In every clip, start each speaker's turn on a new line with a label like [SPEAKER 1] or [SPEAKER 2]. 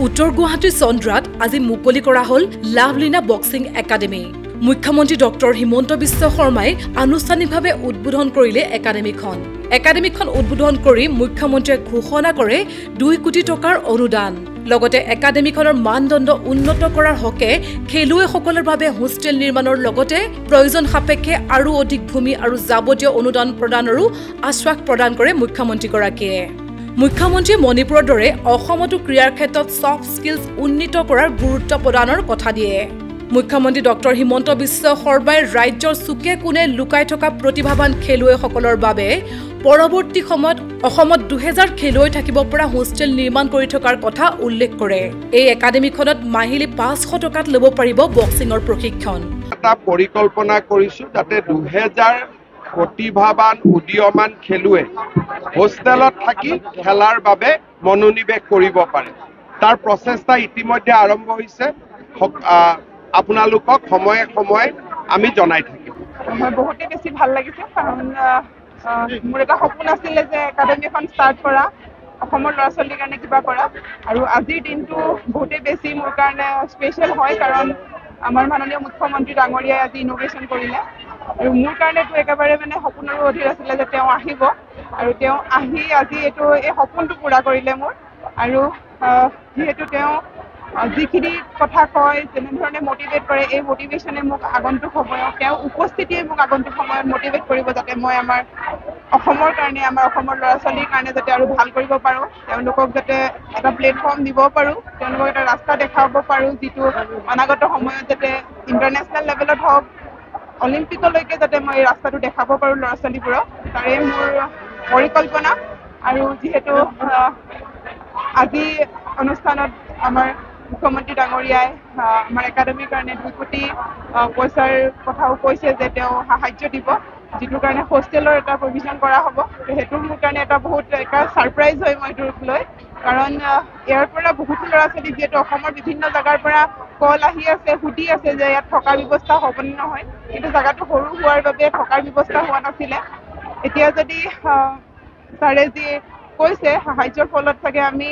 [SPEAKER 1] উত্তৰ গুৱাহাটীৰ চন্দ্ৰাত আজি মুকলি কৰা হল লাভলীনা বক্সিং একাডেমি। মুখ্যমন্ত্ৰী ডক্টৰ হিমন্ত বিশ্ব শৰ্মাই আনুষ্ঠানিকভাৱে উদ্বোধন কৰিলে একাডেমিখন। একাডেমিখন উদ্বোধন কৰি মুখ্যমন্ত্ৰীয়ে ঘোষণা কৰে 2 কোটি টকাৰ অনুদান। লগতে একাডেমিখনৰ মানদণ্ড উন্নত কৰাৰ হকে খেলুৱৈসকলৰ বাবে হোষ্টেল নিৰ্মাণৰ লগতে প্ৰয়োজন সাপেক্ষে আৰু অধিক ভূমি আৰু যাৱতীয় অনুদান প্ৰদানৰো আশ্বাস প্ৰদান কৰে মুখ্যমন্ত্ৰীগৰাকীয়ে। মুখ্যমন্ত্ৰীয়ে মণিপুৰৰ দৰে অসমতো ক্ৰীড়াৰ ক্ষেত্ৰত সফট স্কিলছ উন্নীত কৰাৰ গুৰুত্ব প্ৰদানৰ কথা দিয়ে। মুখ্যমন্ত্ৰী ডক্টৰ হিমন্ত বিশ্ব শৰ্মাই ৰাজ্যৰ চুকে কোণে লুকাই থকা প্ৰতিভাৱান খেলুৱৈসকলৰ বাবে পৰৱৰ্তী সময়ত অসমত 2000 খেলুৱৈ থাকিব পৰা হোষ্টেল নিৰ্মাণ কৰি থকাৰ কথা উল্লেখ কৰে। এই একাডেমিখনত মাহিলী 500 টকাত ল'ব পাৰিব বক্সিঙৰ প্ৰশিক্ষণ।
[SPEAKER 2] এটা পৰিকল্পনা কৰিছো যাতে 2000 প্ৰতিভাৱান উদীয়মান খেলুৱৈ হোষ্টেলত থাকি খেলাৰ বাবে মনোনিৱেশ কৰিব পাৰে। তাৰ প্ৰচেষ্টা ইতিমধ্যে আৰম্ভ হৈছে। আপোনালোকক সময়ে সময়ে আমি জনাই থাকিম।
[SPEAKER 3] মই বহুতেই বেছি ভাল লাগিছে কাৰণ মোৰ এটা সপোন আছিলে যে একাডেমি এখন ষ্টাৰ্ট কৰা, অসমৰ ল'ৰা ছোৱালীৰ কাৰণে কিবা কৰা, আৰু আজিৰ দিনটো বহুতেই বেছি মোৰ কাৰণে স্পেচিয়েল হয় কাৰণ আমাৰ মাননীয় মুখ্যমন্ত্ৰী ডাঙৰীয়াই আজি ইন'ভেশ্যন কৰিলে আৰু মোৰ কাৰণেতো একেবাৰে সপোনৰো অধীৰ আছিলে যে তেওঁ আহিব আৰু তেওঁ আহি আজি এই সপোনটো পূৰা কৰিলে মোৰ। আৰু যিহেতু তেওঁ যিখিনি কথা কয়, যেনেধৰণে মটিভেট কৰে, এই মটিভেশ্যনে মোক আগন্তুক সময়ত তেওঁ উপস্থিতিয়ে মোক আগন্তুক সময়ত মটিভেট কৰিব যাতে মই আমাৰ অসমৰ কাৰণে, আমাৰ অসমৰ ল'ৰা ছোৱালীৰ কাৰণে যাতে আৰু ভাল কৰিব পাৰোঁ, তেওঁলোকক যাতে এটা প্লেটফৰ্ম দিব পাৰোঁ, তেওঁলোকক এটা ৰাস্তা দেখাব পাৰোঁ যিটো অনাগত সময়ত যাতে ইণ্টাৰনেশ্যনেল লেভেলত হওক, অলিম্পিকলৈকে যাতে মই এই ৰাস্তাটো দেখাব পাৰোঁ ল'ৰা ছোৱালীবোৰক, তাৰে মোৰ পৰিকল্পনা। আৰু যিহেতু আজি অনুষ্ঠানত আমাৰ মুখ্যমন্ত্ৰী ডাঙৰীয়াই আমাৰ একাডেমিৰ কাৰণে 2 কোটি পইচাৰ কথাও কৈছে যে তেওঁ সাহাৰ্য দিব, যিটোৰ কাৰণে হোষ্টেলৰ এটা প্ৰভিজন কৰা হ'ব। সেইটো মোৰ কাৰণে এটা বহুত ছাৰপ্ৰাইজ হয় মই এইটোক লৈ, কাৰণ ইয়াৰ পৰা বহুতো ল'ৰা ছোৱালী যিহেতু অসমৰ বিভিন্ন জেগাৰ পৰা কল আহি আছে, সুধি আছে যে ইয়াত থকাৰ ব্যৱস্থা হ'বনে নহয়, কিন্তু জেগাটো সৰু হোৱাৰ বাবে থকাৰ ব্যৱস্থা হোৱা নাছিলে। এতিয়া যদি ছাৰে যি কৈছে সাহাৰ্যৰ ফলত চাগে আমি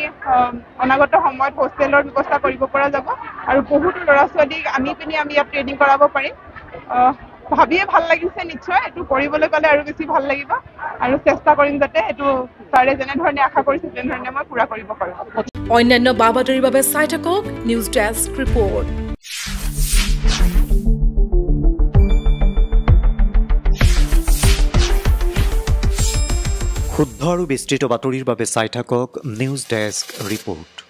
[SPEAKER 3] অনাগত সময়ত হোষ্টেলৰ ব্যৱস্থা কৰিব পৰা যাব আৰু বহুতো ল'ৰা ছোৱালীক আমি ইয়াত ট্ৰেইনিং কৰাব পাৰিম। ভাবিয়ে ভাল লাগিছে, নিশ্চয় এইটো কৰিবলৈ পালে আৰু বেছি ভাল লাগিব আৰু চেষ্টা কৰিম যাতে এইটো ছাৰে যেনেধৰণে আশা কৰিছে তেনেধৰণে মই পূৰা কৰিব পাৰোঁ।
[SPEAKER 1] অন্যান্য বাতৰিৰ বাবে চাই থাকক নিউজ ডেস্ক ৰিপৰ্ট।
[SPEAKER 4] শুদ্ধ আৰু বিস্তৃত বাতৰিৰ বাবে চাই থাকক নিউজ ডেস্ক ৰিপৰ্ট।